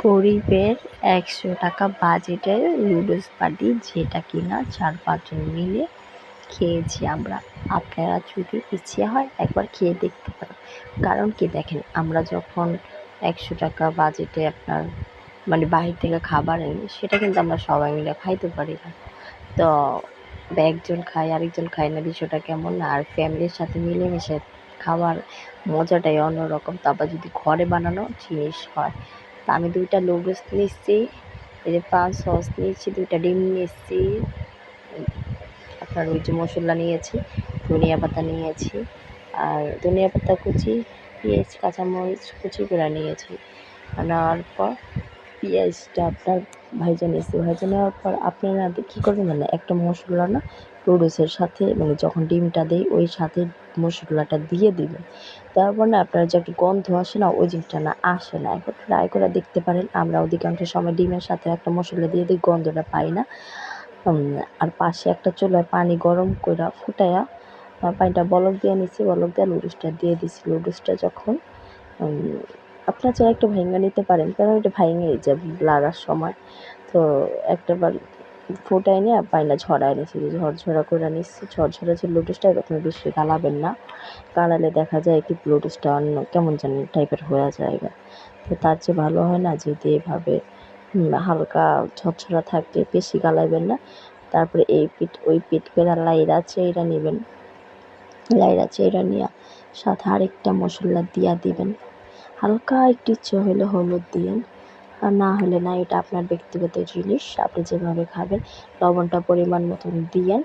গরিবের ১০০ টাকা বাজেটের নুডলস পার্টি, যেটা কিনা ৪-৫ জন মিলে খেয়েছি আমরা। আপনারা যদি ইচ্ছে হয় একবার খেয়ে দেখতে পারেন। কারণ কি দেখেন, আমরা যখন ১০০ টাকা বাজেটে আপনার বাহির থেকে খাবার আনি, সেটা কিন্তু আমরা সবাই মিলে খাইতে পারি না। তো একজন খায় আরেকজন খায় না, বিষয়টা কেমন না? আর ফ্যামিলির সাথে মিলেমিশে খাওয়ার মজাটাই অন্যরকম। তারপর যদি ঘরে বানানো জিনিস হয়, তা আমি 2টা নুডলস নিচ্ছি, এই যে 5 সস নিয়েছি, 2টা ডিম নিচ্ছি, আপনার ওই যে মশলা নিয়েছি, ধনিয়া পাতা নিয়েছি, আর ধনিয়া পাতা কুচি, পেঁয়াজ কাঁচামরিচ কুচি করে নিয়েছি। নেওয়ার পর পেঁয়াজটা আপনার ভাইজা নিয়েছি। ভাইজা নেওয়ার পর আপনারা কী করবেন জানেন, একটা মশলা না নুডলসের সাথে যখন ডিমটা দেই ওই সাথে মশলাটা দিয়ে দিবেন। তারপর না আপনার যে একটা গন্ধ আসে না, ওই জিনিসটা না আসে না। একবার ট্রাই করে দেখতে পারেন। আমরা অধিকাংশ সময় ডিমের সাথে একটা মশলা দিয়ে দিই, গন্ধটা পাই না। আর পাশে একটা চুলায় পানি গরম করে ফুটাইয়া পানিটা বলক দিয়ে নিচ্ছি, বলক দিয়ে নুডলসটা দিয়ে দিচ্ছি। নুডলসটা যখন আপনার চাইলে একটু ভেঙে নিতে পারেন, কারণ এটা ভেঙেই যাবে লাড়ার সময়। তো একটাবার ফুটাই নিয়ে পানিটা ঝরায় নিচ্ছি, ঝরঝরা করে নিচ্ছি। ঝরঝরা যে নুডলসটা প্রথমে বেশি গালাবেন না, গালালে দেখা যায় কি নুডলসটা অন্য কেমন জানি টাইপের হয়ে যায়। তো তার চেয়ে ভালো হয় না যদি এভাবে হালকা ঝরঝরা থাকে, বেশি গালাবেন না। তারপরে এই পিঠ ওই পিঠ করে লাইড়া চেইড়া নেবেন। লাইড়া চেইড়া নিয়ে সাথে আরেকটা মশলা দিয়া দিবেন। হালকা একটু ইচ্ছে হলে হলুদ দিয়েন, আর না হলে না, এটা আপনার ব্যক্তিগত জিনিস, আপনি যেভাবে খাবেন। লবণটা পরিমাণ মতন দিয়েন,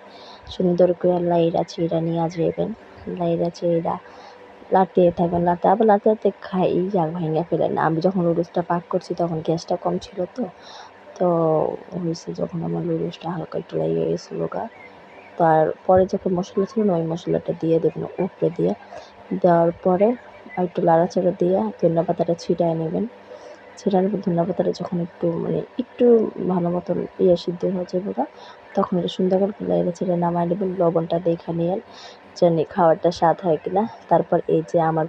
সুন্দর করে লাইড়া চেইড়া নিয়ে যাবেন। লাইড়া চেইড়া লাড়তে থাকবেন, আবার লাড়তে খাই আর ভাঙা ফেলেন না। আমি যখন নুডলসটা পাক করছি তখন গ্যাসটা কম ছিল, তো হয়েছে যখন আমার নুডলসটা হালকা একটু লেগে গেছিলো গা। তারপরে যখন মশলা ছিল না, ওই মশলাটা দিয়ে দেবেন উপরে দিয়ে। দেওয়ার পরে আর একটু নাড়াচাড়া দিয়ে ধনিয়া পাতাটা ছিটায় নেবেন। ছিটানোর পর ধনিয়া পাতাটা যখন একটু ভালো মতন সিদ্ধ হয়ে যাবে গা, তখন এটা সুন্দর করে নেড়ে চেড়ে নামায় নেবেন। লবণটা দেখে নিয়েন জানি খাবারটা স্বাদ হয় কিনা। তারপর এই যে আমার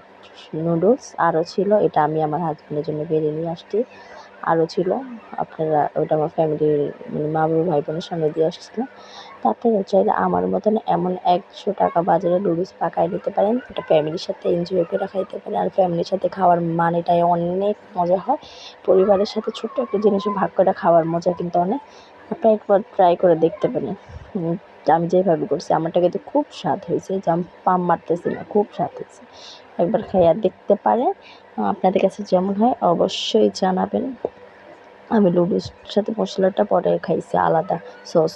নুডলস আরও ছিল, এটা আমি আমার হাজব্যান্ডের জন্য বেড়ে নিয়ে আসছি। আরও ছিল, আপনারা ওটা আমার ফ্যামিলির মা বাবা ভাই বোনের সামনে দিয়ে আসছিলাম। তো আপনারা চাইলে আমার মতন এমন ১০০ টাকা বাজারে নুডলস পাকায় নিতে পারেন। এটা ফ্যামিলির সাথে এনজয় করে খাইতে পারেন। আর ফ্যামিলির সাথে খাওয়ার মানেটাই অনেক মজা হয়। পরিবারের সাথে ছোট্ট একটা জিনিসও ভাগ করে খাওয়ার মজা কিন্তু অনেক। আপনারা একবার ট্রাই করে দেখতে পারেন। আমি যেভাবে করছি আমারটা কিন্তু খুব স্বাদ হয়েছে, যে আমি পাম মারতেছি না, খুব স্বাদ হয়েছে। একবার খাইয়া দেখতে পারেন। আপনাদের কাছে যেমন হয় অবশ্যই জানাবেন। আমি নুডলসের সাথে মশলাটা পরে খাইছি আলাদা সস।